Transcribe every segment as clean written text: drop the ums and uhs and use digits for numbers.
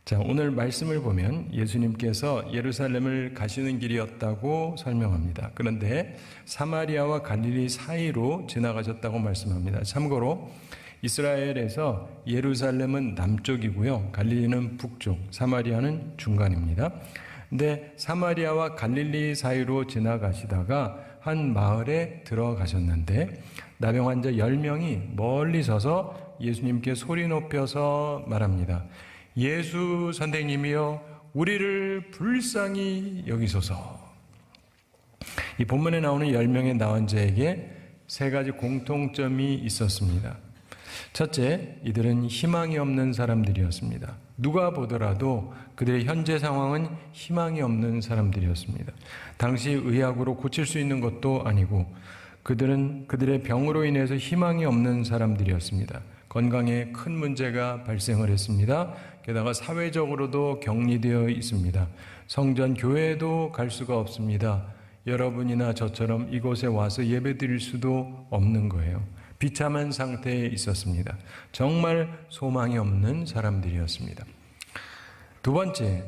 자, 오늘 말씀을 보면 예수님께서 예루살렘을 가시는 길이었다고 설명합니다. 그런데 사마리아와 갈릴리 사이로 지나가셨다고 말씀합니다. 참고로 이스라엘에서 예루살렘은 남쪽이고요, 갈릴리는 북쪽, 사마리아는 중간입니다. 근데 사마리아와 갈릴리 사이로 지나가시다가 한 마을에 들어가셨는데 나병 환자 10명이 멀리 서서 예수님께 소리 높여서 말합니다. 예수 선생님이여, 우리를 불쌍히 여기소서. 이 본문에 나오는 10명의 나환자에게 세 가지 공통점이 있었습니다. 첫째, 이들은 희망이 없는 사람들이었습니다. 누가 보더라도 그들의 현재 상황은 희망이 없는 사람들이었습니다. 당시 의학으로 고칠 수 있는 것도 아니고 그들은 그들의 병으로 인해서 희망이 없는 사람들이었습니다. 건강에 큰 문제가 발생을 했습니다. 게다가 사회적으로도 격리되어 있습니다. 성전, 교회에도 갈 수가 없습니다. 여러분이나 저처럼 이곳에 와서 예배 드릴 수도 없는 거예요. 비참한 상태에 있었습니다. 정말 소망이 없는 사람들이었습니다. 두 번째,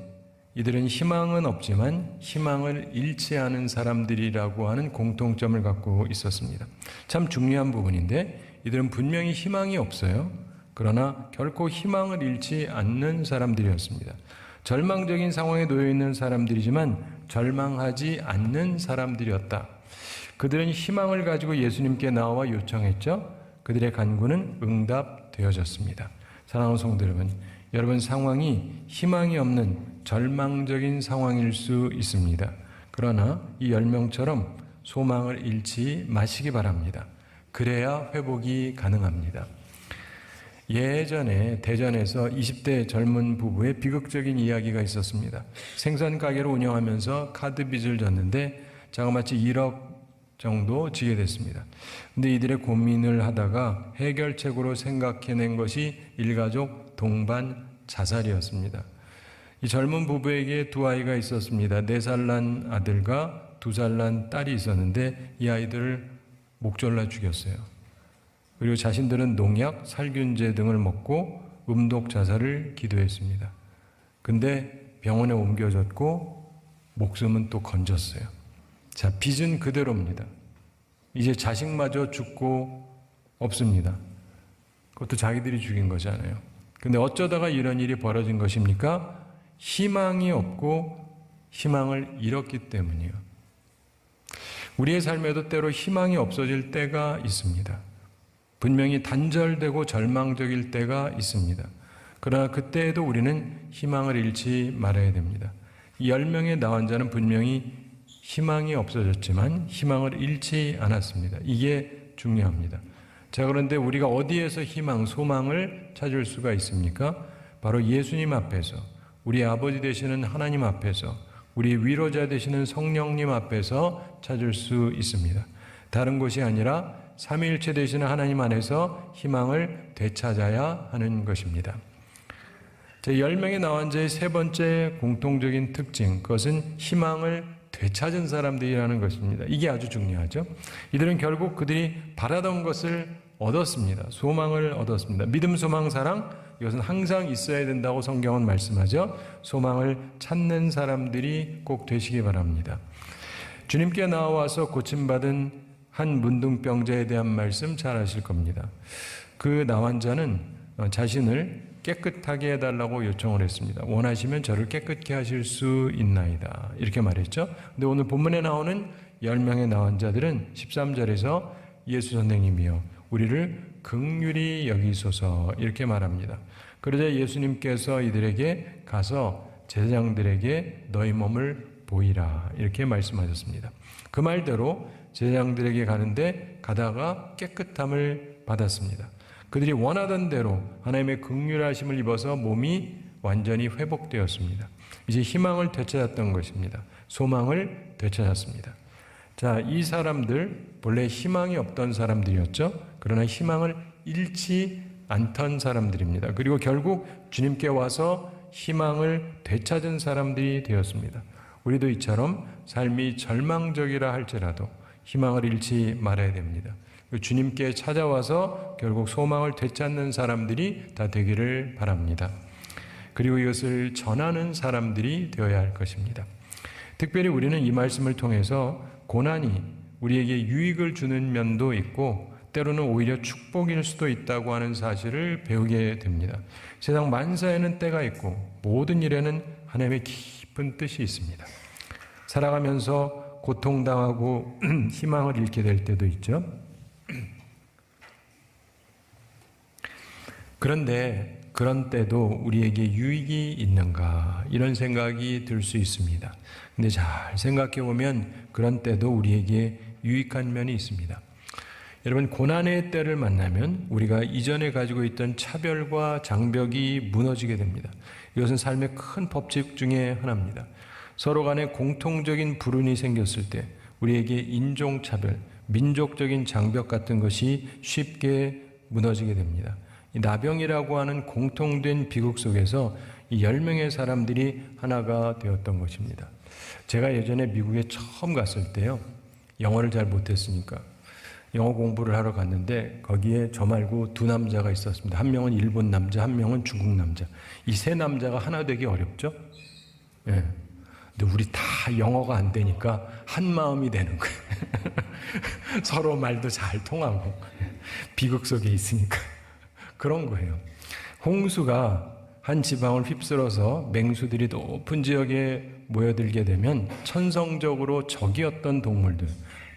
이들은 희망은 없지만 희망을 잃지 않은 사람들이라고 하는 공통점을 갖고 있었습니다. 참 중요한 부분인데 이들은 분명히 희망이 없어요. 그러나 결코 희망을 잃지 않는 사람들이었습니다. 절망적인 상황에 놓여 있는 사람들이지만 절망하지 않는 사람들이었다. 그들은 희망을 가지고 예수님께 나와 요청했죠. 그들의 간구는 응답되어졌습니다. 사랑하는 성도 여러분, 여러분 상황이 희망이 없는 절망적인 상황일 수 있습니다. 그러나 이 10명처럼 소망을 잃지 마시기 바랍니다. 그래야 회복이 가능합니다. 예전에 대전에서 20대 젊은 부부의 비극적인 이야기가 있었습니다. 생선 가게를 운영하면서 카드 빚을 졌는데 자그마치 1억 정도 지게 됐습니다. 근데 이들의 고민을 하다가 해결책으로 생각해낸 것이 일가족 동반 자살이었습니다. 이 젊은 부부에게 두 아이가 있었습니다. 4살 난 아들과 2살 난 딸이 있었는데 이 아이들을 목졸라 죽였어요. 그리고 자신들은 농약, 살균제 등을 먹고 음독 자살을 기도했습니다. 근데 병원에 옮겨졌고 목숨은 또 건졌어요. 자, 빚은 그대로입니다. 이제 자식마저 죽고 없습니다. 그것도 자기들이 죽인 거잖아요. 근데 어쩌다가 이런 일이 벌어진 것입니까? 희망이 없고 희망을 잃었기 때문이에요. 우리의 삶에도 때로 희망이 없어질 때가 있습니다. 분명히 단절되고 절망적일 때가 있습니다. 그러나 그때에도 우리는 희망을 잃지 말아야 됩니다. 이 10명의 나환자는 분명히 희망이 없어졌지만 희망을 잃지 않았습니다. 이게 중요합니다. 자, 그런데 우리가 어디에서 희망, 소망을 찾을 수가 있습니까? 바로 예수님 앞에서, 우리 아버지 되시는 하나님 앞에서, 우리 위로자 되시는 성령님 앞에서 찾을 수 있습니다. 다른 곳이 아니라 삼위일체 되시는 하나님 안에서 희망을 되찾아야 하는 것입니다. 제 10명의 나환자의 세 번째 공통적인 특징, 그것은 희망을 되찾은 사람들이라는 것입니다. 이게 아주 중요하죠. 이들은 결국 그들이 바라던 것을 얻었습니다. 소망을 얻었습니다. 믿음, 소망, 사랑, 이것은 항상 있어야 된다고 성경은 말씀하죠. 소망을 찾는 사람들이 꼭 되시기 바랍니다. 주님께 나와서 고침받은 한 문둥병자에 대한 말씀 잘 아실 겁니다. 그 나환자는 자신을 깨끗하게 해달라고 요청을 했습니다. 원하시면 저를 깨끗게 하실 수 있나이다, 이렇게 말했죠. 근데 오늘 본문에 나오는 10명의 나환자들은 13절에서 예수 선생님이여 우리를 긍휼히 여기소서, 이렇게 말합니다. 그러자 예수님께서 이들에게 가서 제사장들에게 너희 몸을 보이라, 이렇게 말씀하셨습니다. 그 말대로 제사장들에게 가는데 가다가 깨끗함을 받았습니다. 그들이 원하던 대로 하나님의 긍휼하심을 입어서 몸이 완전히 회복되었습니다. 이제 희망을 되찾았던 것입니다. 소망을 되찾았습니다. 자, 이 사람들 본래 희망이 없던 사람들이었죠. 그러나 희망을 잃지 않던 사람들입니다. 그리고 결국 주님께 와서 희망을 되찾은 사람들이 되었습니다. 우리도 이처럼 삶이 절망적이라 할지라도 희망을 잃지 말아야 됩니다. 주님께 찾아와서 결국 소망을 되찾는 사람들이 다 되기를 바랍니다. 그리고 이것을 전하는 사람들이 되어야 할 것입니다. 특별히 우리는 이 말씀을 통해서 고난이 우리에게 유익을 주는 면도 있고 때로는 오히려 축복일 수도 있다고 하는 사실을 배우게 됩니다. 세상 만사에는 때가 있고 모든 일에는 하나님의 깊은 뜻이 있습니다. 살아가면서 고통당하고 희망을 잃게 될 때도 있죠. 그런데 그런 때도 우리에게 유익이 있는가 이런 생각이 들 수 있습니다. 근데 잘 생각해 보면 그런 때도 우리에게 유익한 면이 있습니다. 여러분, 고난의 때를 만나면 우리가 이전에 가지고 있던 차별과 장벽이 무너지게 됩니다. 이것은 삶의 큰 법칙 중에 하나입니다. 서로 간에 공통적인 불운이 생겼을 때 우리에게 인종차별, 민족적인 장벽 같은 것이 쉽게 무너지게 됩니다. 이 나병이라고 하는 공통된 비극 속에서 이 10명의 사람들이 하나가 되었던 것입니다. 제가 예전에 미국에 처음 갔을 때요, 영어를 잘 못했으니까 영어 공부를 하러 갔는데 거기에 저 말고 두 남자가 있었습니다. 한 명은 일본 남자, 한 명은 중국 남자. 이 세 남자가 하나 되기 어렵죠? 예. 근데 우리 다 영어가 안 되니까 한 마음이 되는 거예요. 서로 말도 잘 통하고 비극 속에 있으니까 그런 거예요. 홍수가 한 지방을 휩쓸어서 맹수들이 높은 지역에 모여들게 되면 천성적으로 적이었던 동물들,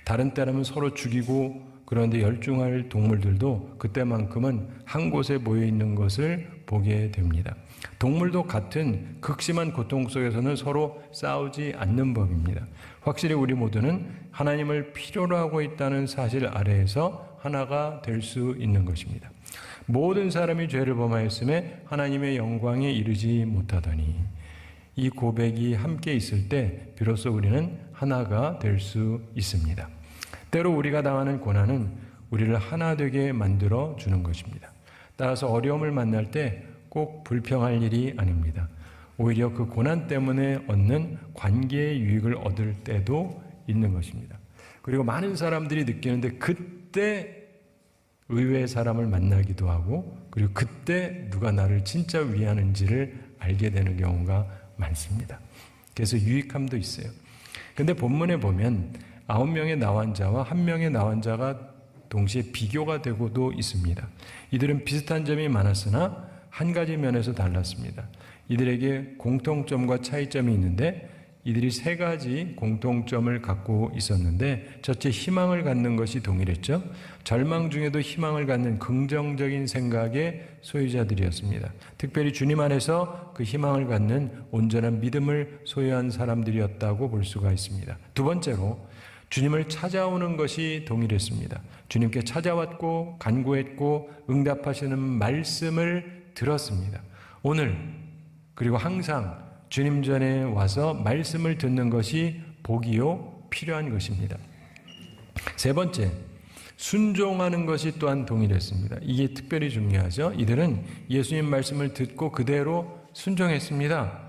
다른 때라면 서로 죽이고 그런데 열중할 동물들도 그때만큼은 한 곳에 모여 있는 것을 보게 됩니다. 동물도 같은 극심한 고통 속에서는 서로 싸우지 않는 법입니다. 확실히 우리 모두는 하나님을 필요로 하고 있다는 사실 아래에서 하나가 될 수 있는 것입니다. 모든 사람이 죄를 범하였음에 하나님의 영광에 이르지 못하더니, 이 고백이 함께 있을 때 비로소 우리는 하나가 될 수 있습니다. 때로 우리가 당하는 고난은 우리를 하나 되게 만들어 주는 것입니다. 따라서 어려움을 만날 때 꼭 불평할 일이 아닙니다. 오히려 그 고난 때문에 얻는 관계의 유익을 얻을 때도 있는 것입니다. 그리고 많은 사람들이 느끼는데 그때 의외의 사람을 만나기도 하고, 그리고 그때 누가 나를 진짜 위하는지를 알게 되는 경우가 많습니다. 그래서 유익함도 있어요. 근데 본문에 보면 9명의 나환자와 1명의 나환자가 동시에 비교가 되고도 있습니다. 이들은 비슷한 점이 많았으나 한 가지 면에서 달랐습니다. 이들에게 공통점과 차이점이 있는데 이들이 세 가지 공통점을 갖고 있었는데, 첫째, 희망을 갖는 것이 동일했죠. 절망 중에도 희망을 갖는 긍정적인 생각의 소유자들이었습니다. 특별히 주님 안에서 그 희망을 갖는 온전한 믿음을 소유한 사람들이었다고 볼 수가 있습니다. 두 번째로, 주님을 찾아오는 것이 동일했습니다. 주님께 찾아왔고 간구했고 응답하시는 말씀을 들었습니다. 오늘 그리고 항상 주님 전에 와서 말씀을 듣는 것이 복이요 필요한 것입니다. 세 번째, 순종하는 것이 또한 동일했습니다. 이게 특별히 중요하죠. 이들은 예수님 말씀을 듣고 그대로 순종했습니다.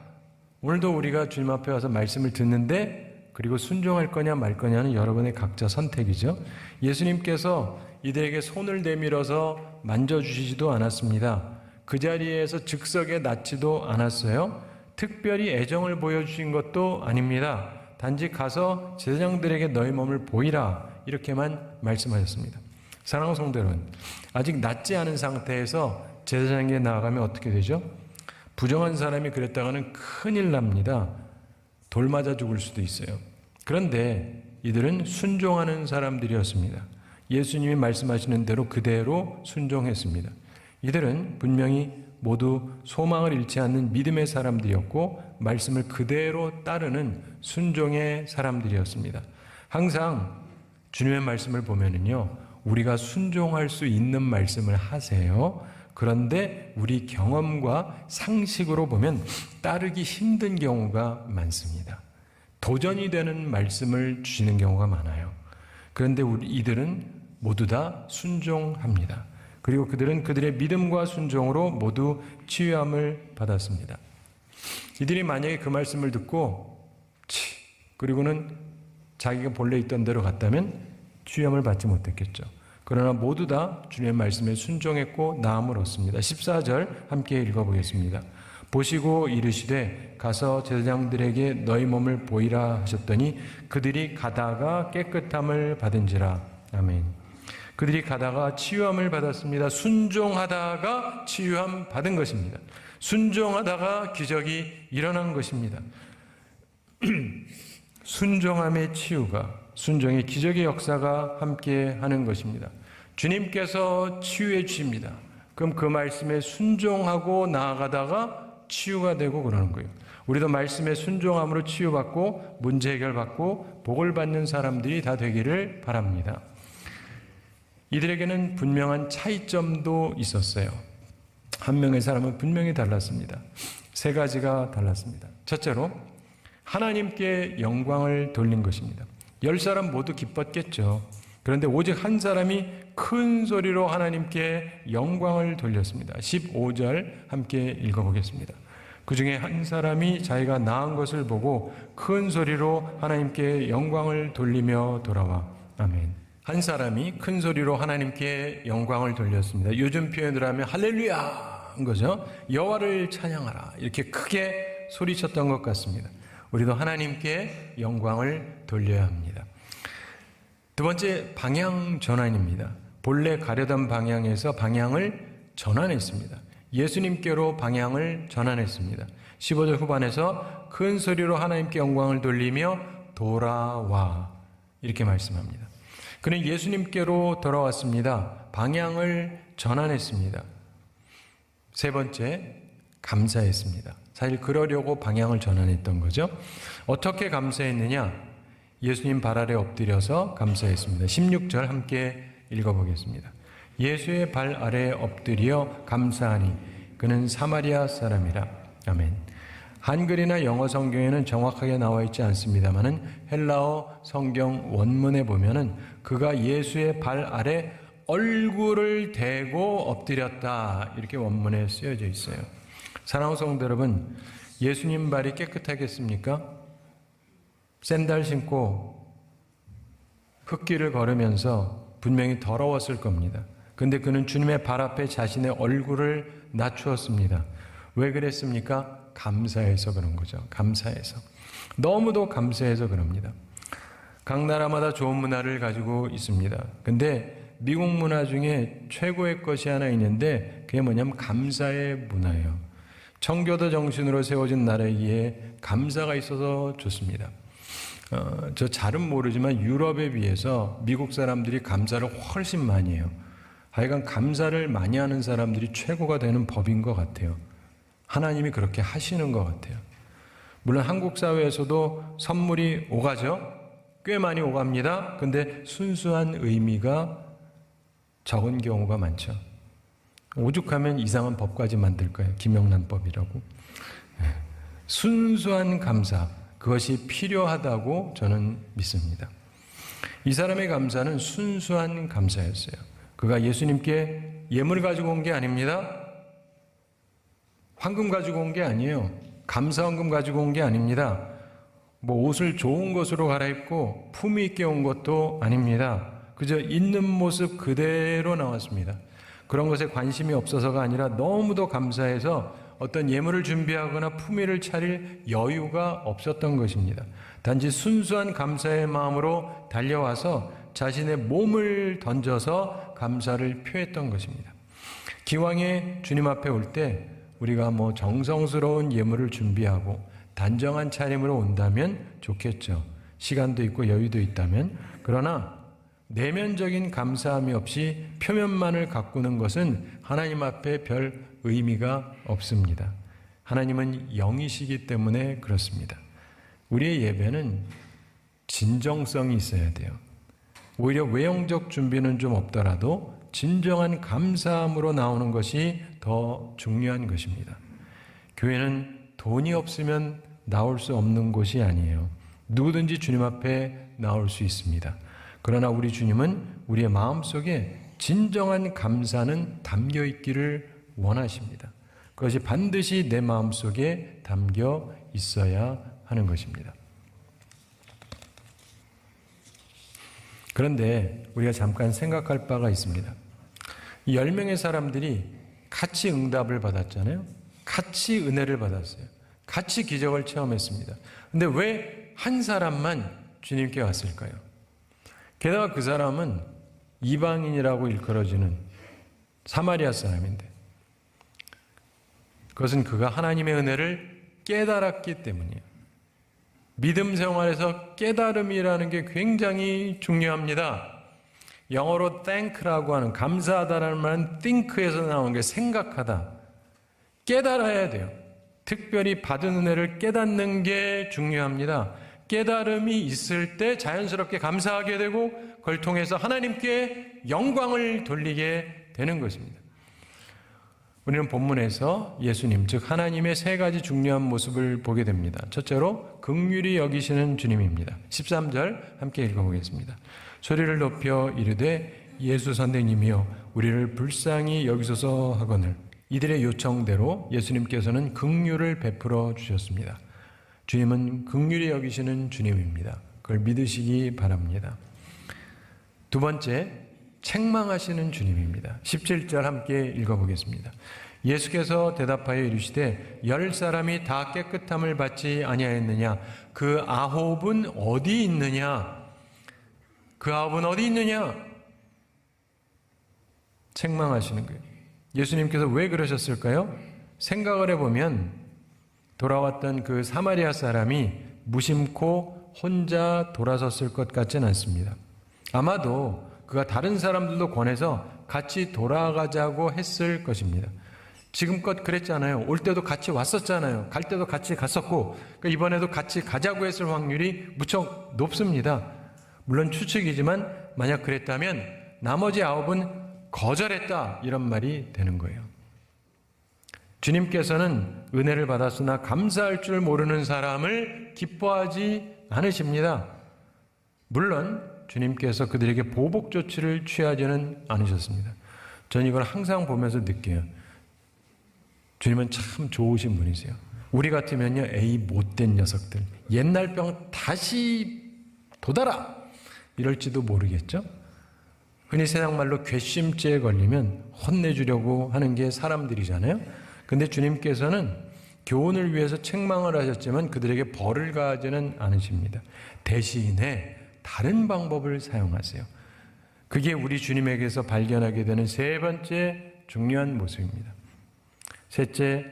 오늘도 우리가 주님 앞에 와서 말씀을 듣는데, 그리고 순종할 거냐 말 거냐는 여러분의 각자 선택이죠. 예수님께서 이들에게 손을 내밀어서 만져주시지도 않았습니다. 그 자리에서 즉석에 낫지도 않았어요. 특별히 애정을 보여주신 것도 아닙니다. 단지 가서 제사장들에게 너희 몸을 보이라, 이렇게만 말씀하셨습니다. 사랑하는 성도 여러분, 아직 낫지 않은 상태에서 제사장에게 나아가면 어떻게 되죠? 부정한 사람이 그랬다가는 큰일 납니다. 돌 맞아 죽을 수도 있어요. 그런데 이들은 순종하는 사람들이었습니다. 예수님이 말씀하시는 대로 그대로 순종했습니다. 이들은 분명히 모두 소망을 잃지 않는 믿음의 사람들이었고 말씀을 그대로 따르는 순종의 사람들이었습니다. 항상 주님의 말씀을 보면은요, 우리가 순종할 수 있는 말씀을 하세요. 그런데 우리 경험과 상식으로 보면 따르기 힘든 경우가 많습니다. 도전이 되는 말씀을 주시는 경우가 많아요. 그런데 이들은 모두 다 순종합니다. 그리고 그들은 그들의 믿음과 순종으로 모두 치유함을 받았습니다. 이들이 만약에 그 말씀을 듣고 그리고는 자기가 본래 있던 대로 갔다면 치유함을 받지 못했겠죠. 그러나 모두 다 주님의 말씀에 순종했고 나음을 얻습니다. 14절 함께 읽어보겠습니다. 보시고 이르시되 가서 제사장들에게 너희 몸을 보이라 하셨더니 그들이 가다가 깨끗함을 받은지라. 아멘. 그들이 가다가 치유함을 받았습니다. 순종하다가 치유함 받은 것입니다. 순종하다가 기적이 일어난 것입니다. 순종함의 치유가, 순종의 기적의 역사가 함께 하는 것입니다. 주님께서 치유해 주십니다. 그럼 그 말씀에 순종하고 나아가다가 치유가 되고 그러는 거예요. 우리도 말씀에 순종함으로 치유받고 문제 해결받고 복을 받는 사람들이 다 되기를 바랍니다. 이들에게는 분명한 차이점도 있었어요. 한 명의 사람은 분명히 달랐습니다. 세 가지가 달랐습니다. 첫째로 하나님께 영광을 돌린 것입니다. 10사람 모두 기뻤겠죠. 그런데 오직 한 사람이 큰 소리로 하나님께 영광을 돌렸습니다. 15절 함께 읽어보겠습니다. 그 중에 한 사람이 자기가 나은 것을 보고 큰 소리로 하나님께 영광을 돌리며 돌아와. 아멘. 한 사람이 큰 소리로 하나님께 영광을 돌렸습니다. 요즘 표현으로 하면 할렐루야 한 거죠. 여호와를 찬양하라 이렇게 크게 소리쳤던 것 같습니다. 우리도 하나님께 영광을 돌려야 합니다. 두 번째, 방향 전환입니다. 본래 가려던 방향에서 방향을 전환했습니다. 예수님께로 방향을 전환했습니다. 15절 후반에서 큰 소리로 하나님께 영광을 돌리며 돌아와 이렇게 말씀합니다. 그는 예수님께로 돌아왔습니다. 방향을 전환했습니다. 세 번째, 감사했습니다. 사실 그러려고 방향을 전환했던 거죠. 어떻게 감사했느냐? 예수님 발 아래 엎드려서 감사했습니다. 16절 함께 읽어보겠습니다. 예수의 발 아래 엎드려 감사하니 그는 사마리아 사람이라. 아멘. 한글이나 영어 성경에는 정확하게 나와 있지 않습니다만은 헬라어 성경 원문에 보면은 그가 예수의 발 아래 얼굴을 대고 엎드렸다 이렇게 원문에 쓰여져 있어요. 사랑하는 성도 여러분, 예수님 발이 깨끗하겠습니까? 샌들 신고 흙길을 걸으면서 분명히 더러웠을 겁니다. 근데 그는 주님의 발 앞에 자신의 얼굴을 낮추었습니다. 왜 그랬습니까? 감사해서 그런 거죠. 감사해서. 너무도 감사해서 그럽니다. 각 나라마다 좋은 문화를 가지고 있습니다. 근데 미국 문화 중에 최고의 것이 하나 있는데 그게 뭐냐면 감사의 문화예요. 청교도 정신으로 세워진 나라이기에 감사가 있어서 좋습니다. 저 잘은 모르지만 유럽에 비해서 미국 사람들이 감사를 훨씬 많이 해요. 하여간 감사를 많이 하는 사람들이 최고가 되는 법인 것 같아요. 하나님이 그렇게 하시는 것 같아요. 물론 한국 사회에서도 선물이 오가죠. 꽤 많이 오갑니다. 근데 순수한 의미가 적은 경우가 많죠. 오죽하면 이상한 법까지 만들 거예요. 김영란법이라고. 순수한 감사, 그것이 필요하다고 저는 믿습니다. 이 사람의 감사는 순수한 감사였어요. 그가 예수님께 예물 가지고 온 게 아닙니다. 황금 가지고 온 게 아니에요. 감사헌금 가지고 온 게 아닙니다. 뭐 옷을 좋은 것으로 갈아입고 품위 있게 온 것도 아닙니다. 그저 있는 모습 그대로 나왔습니다. 그런 것에 관심이 없어서가 아니라 너무도 감사해서 어떤 예물을 준비하거나 품위를 차릴 여유가 없었던 것입니다. 단지 순수한 감사의 마음으로 달려와서 자신의 몸을 던져서 감사를 표했던 것입니다. 기왕에 주님 앞에 올 때 우리가 뭐 정성스러운 예물을 준비하고 단정한 차림으로 온다면 좋겠죠. 시간도 있고 여유도 있다면. 그러나 내면적인 감사함이 없이 표면만을 가꾸는 것은 하나님 앞에 별 의미가 없습니다. 하나님은 영이시기 때문에 그렇습니다. 우리의 예배는 진정성이 있어야 돼요. 오히려 외형적 준비는 좀 없더라도 진정한 감사함으로 나오는 것이 더 중요한 것입니다. 교회는 돈이 없으면 나올 수 없는 곳이 아니에요. 누구든지 주님 앞에 나올 수 있습니다. 그러나 우리 주님은 우리의 마음속에 진정한 감사는 담겨 있기를 원하십니다. 그것이 반드시 내 마음속에 담겨 있어야 하는 것입니다. 그런데 우리가 잠깐 생각할 바가 있습니다. 이 10명의 사람들이 같이 응답을 받았잖아요. 같이 은혜를 받았어요. 같이 기적을 체험했습니다. 근데 왜 한 사람만 주님께 왔을까요? 게다가 그 사람은 이방인이라고 일컬어지는 사마리아 사람인데, 그것은 그가 하나님의 은혜를 깨달았기 때문이에요. 믿음 생활에서 깨달음이라는 게 굉장히 중요합니다. 영어로 thank라고 하는, 감사하다라는 말은 think에서 나온 게 생각하다. 깨달아야 돼요. 특별히 받은 은혜를 깨닫는 게 중요합니다. 깨달음이 있을 때 자연스럽게 감사하게 되고 그걸 통해서 하나님께 영광을 돌리게 되는 것입니다. 우리는 본문에서 예수님, 즉 하나님의 세 가지 중요한 모습을 보게 됩니다. 첫째로 긍휼히 여기시는 주님입니다. 13절 함께 읽어보겠습니다. 소리를 높여 이르되 예수 선생님이여 우리를 불쌍히 여기소서 하거늘. 이들의 요청대로 예수님께서는 긍휼을 베풀어 주셨습니다. 주님은 긍휼히 여기시는 주님입니다. 그걸 믿으시기 바랍니다. 두 번째, 책망하시는 주님입니다. 17절 함께 읽어보겠습니다. 예수께서 대답하여 이르시되 10사람이 다 깨끗함을 받지 아니하였느냐? 그 아홉은 어디 있느냐? 그 아홉은 어디 있느냐? 책망하시는 거예요. 예수님께서 왜 그러셨을까요? 생각을 해보면 돌아왔던 그 사마리아 사람이 무심코 혼자 돌아섰을 것 같지는 않습니다. 아마도 그가 다른 사람들도 권해서 같이 돌아가자고 했을 것입니다. 지금껏 그랬잖아요. 올 때도 같이 왔었잖아요. 갈 때도 같이 갔었고, 그러니까 이번에도 같이 가자고 했을 확률이 무척 높습니다. 물론 추측이지만 만약 그랬다면 나머지 9은 거절했다, 이런 말이 되는 거예요. 주님께서는 은혜를 받았으나 감사할 줄 모르는 사람을 기뻐하지 않으십니다. 물론 주님께서 그들에게 보복 조치를 취하지는 않으셨습니다. 저는 이걸 항상 보면서 느껴요. 주님은 참 좋으신 분이세요. 우리 같으면요, 에이 못된 녀석들, 옛날 병 다시 돋아라, 이럴지도 모르겠죠. 흔히 세상 말로 괘씸죄에 걸리면 혼내주려고 하는 게 사람들이잖아요. 근데 주님께서는 교훈을 위해서 책망을 하셨지만 그들에게 벌을 가하지는 않으십니다. 대신에 다른 방법을 사용하세요. 그게 우리 주님에게서 발견하게 되는 세 번째 중요한 모습입니다. 셋째,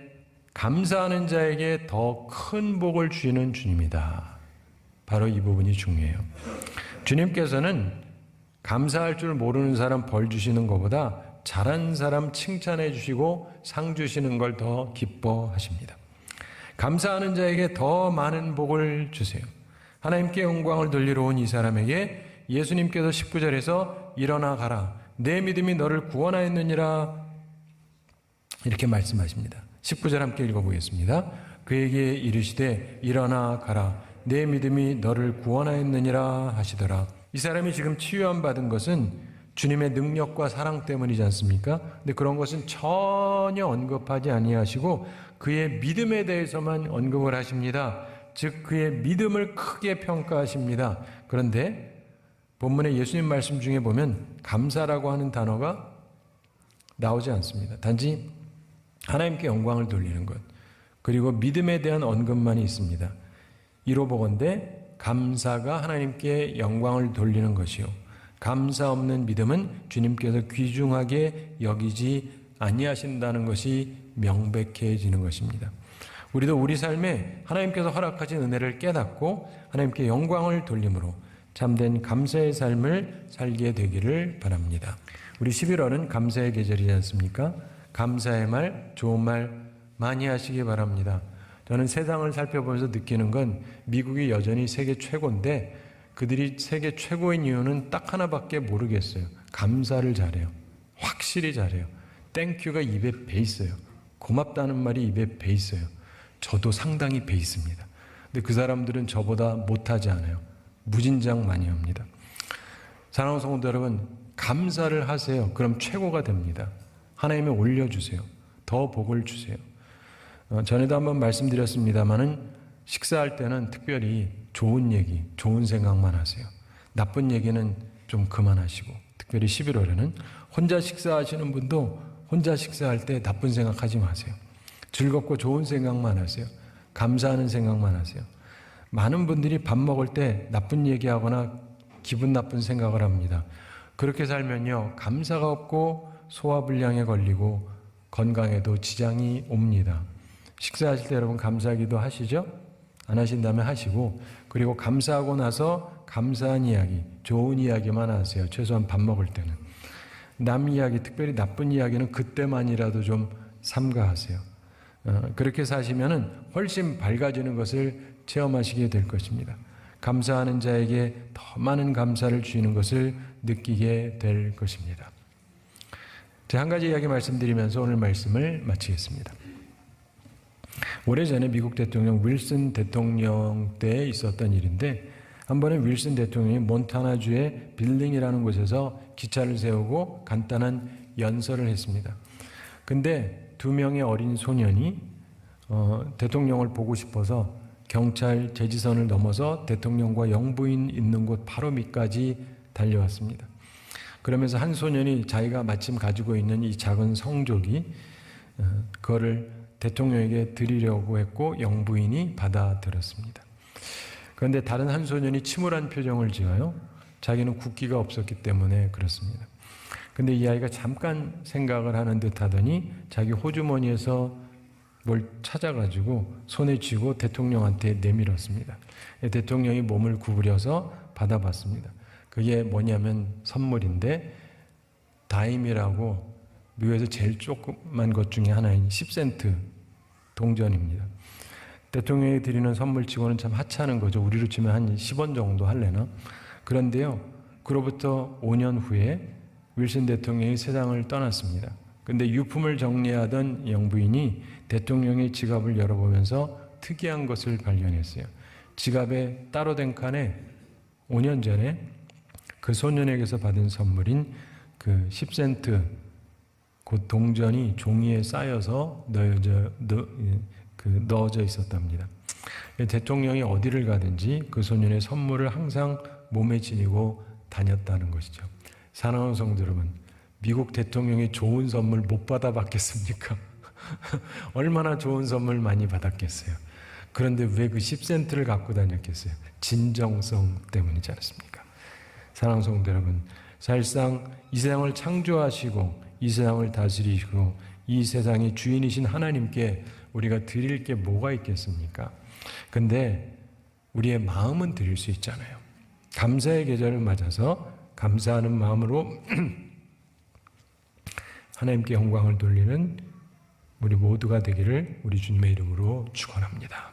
감사하는 자에게 더 큰 복을 주시는 주님이다. 바로 이 부분이 중요해요. 주님께서는 감사할 줄 모르는 사람 벌 주시는 것보다 잘한 사람 칭찬해 주시고 상 주시는 걸 더 기뻐하십니다. 감사하는 자에게 더 많은 복을 주세요. 하나님께 영광을 돌리러 온 이 사람에게 예수님께서 19절에서 일어나 가라, 내 믿음이 너를 구원하였느니라, 이렇게 말씀하십니다. 19절 함께 읽어보겠습니다. 그에게 이르시되 일어나 가라, 내 믿음이 너를 구원하였느니라 하시더라. 이 사람이 지금 치유함 받은 것은 주님의 능력과 사랑 때문이지 않습니까? 근데 그런 것은 전혀 언급하지 아니하시고 그의 믿음에 대해서만 언급을 하십니다. 즉 그의 믿음을 크게 평가하십니다. 그런데 본문의 예수님 말씀 중에 보면 감사라고 하는 단어가 나오지 않습니다. 단지 하나님께 영광을 돌리는 것, 그리고 믿음에 대한 언급만이 있습니다. 이로 보건대 감사가 하나님께 영광을 돌리는 것이요, 감사 없는 믿음은 주님께서 귀중하게 여기지 아니하신다는 것이 명백해지는 것입니다. 우리도 우리 삶에 하나님께서 허락하신 은혜를 깨닫고 하나님께 영광을 돌림으로 참된 감사의 삶을 살게 되기를 바랍니다. 우리 11월은 감사의 계절이지 않습니까? 감사의 말, 좋은 말 많이 하시기 바랍니다. 저는 세상을 살펴보면서 느끼는 건 미국이 여전히 세계 최고인데 그들이 세계 최고인 이유는 딱 하나밖에 모르겠어요. 감사를 잘해요. 확실히 잘해요. 땡큐가 입에 배 있어요. 고맙다는 말이 입에 배 있어요. 저도 상당히 배 있습니다. 근데 그 사람들은 저보다 못하지 않아요. 무진장 많이 합니다. 사랑하는 성도 여러분, 감사를 하세요. 그럼 최고가 됩니다. 하나님이 올려주세요. 더 복을 주세요. 전에도 한번 말씀드렸습니다마는 식사할 때는 특별히 좋은 얘기, 좋은 생각만 하세요. 나쁜 얘기는 좀 그만하시고, 특별히 11월에는 혼자 식사하시는 분도 혼자 식사할 때 나쁜 생각하지 마세요. 즐겁고 좋은 생각만 하세요. 감사하는 생각만 하세요. 많은 분들이 밥 먹을 때 나쁜 얘기하거나 기분 나쁜 생각을 합니다. 그렇게 살면요, 감사가 없고 소화불량에 걸리고 건강에도 지장이 옵니다. 식사하실 때 여러분 감사하기도 하시죠? 안 하신다면 하시고, 그리고 감사하고 나서 감사한 이야기, 좋은 이야기만 하세요. 최소한 밥 먹을 때는. 남 이야기, 특별히 나쁜 이야기는 그때만이라도 좀 삼가하세요. 그렇게 사시면은 훨씬 밝아지는 것을 체험하시게 될 것입니다. 감사하는 자에게 더 많은 감사를 주시는 것을 느끼게 될 것입니다. 제가 한 가지 이야기 말씀드리면서 오늘 말씀을 마치겠습니다. 오래전에 미국 대통령 윌슨 대통령 때 있었던 일인데, 한 번은 윌슨 대통령이 몬타나주의 빌링이라는 곳에서 기차를 세우고 간단한 연설을 했습니다. 근데 2명의 어린 소년이 대통령을 보고 싶어서 경찰 제지선을 넘어서 대통령과 영부인 있는 곳 바로 밑까지 달려왔습니다. 그러면서 한 소년이 자기가 마침 가지고 있는 이 작은 성조기, 그거를 대통령에게 드리려고 했고 영부인이 받아들였습니다. 그런데 다른 한 소년이 침울한 표정을 지어요. 자기는 국기가 없었기 때문에 그렇습니다. 근데 이 아이가 잠깐 생각을 하는 듯 하더니 자기 호주머니에서 뭘 찾아가지고 손에 쥐고 대통령한테 내밀었습니다. 대통령이 몸을 구부려서 받아봤습니다. 그게 뭐냐면 선물인데, 다임이라고 미국에서 제일 조그만 것 중에 하나인 10센트 동전입니다. 대통령이 드리는 선물치고는 참 하찮은 거죠. 우리로 치면 한 10원 정도 할래나? 그런데요, 그로부터 5년 후에 윌슨 대통령이 세상을 떠났습니다. 근데 유품을 정리하던 영부인이 대통령의 지갑을 열어보면서 특이한 것을 발견했어요. 지갑에 따로 된 칸에 5년 전에 그 소년에게서 받은 선물인 그 10센트 그 동전이 종이에 쌓여서 넣어져 있었답니다. 대통령이 어디를 가든지 그 소년의 선물을 항상 몸에 지니고 다녔다는 것이죠. 사랑하는 성도 여러분, 미국 대통령이 좋은 선물 못 받아봤겠습니까? 얼마나 좋은 선물 많이 받았겠어요. 그런데 왜 그 10센트를 갖고 다녔겠어요? 진정성 때문이지 않습니까? 사랑하는 성도 여러분, 사실상 이 세상을 창조하시고 이 세상을 다스리시고 이 세상의 주인이신 하나님께 우리가 드릴 게 뭐가 있겠습니까? 근데 우리의 마음은 드릴 수 있잖아요. 감사의 계절을 맞아서 감사하는 마음으로 하나님께 영광을 돌리는 우리 모두가 되기를 우리 주님의 이름으로 축원합니다.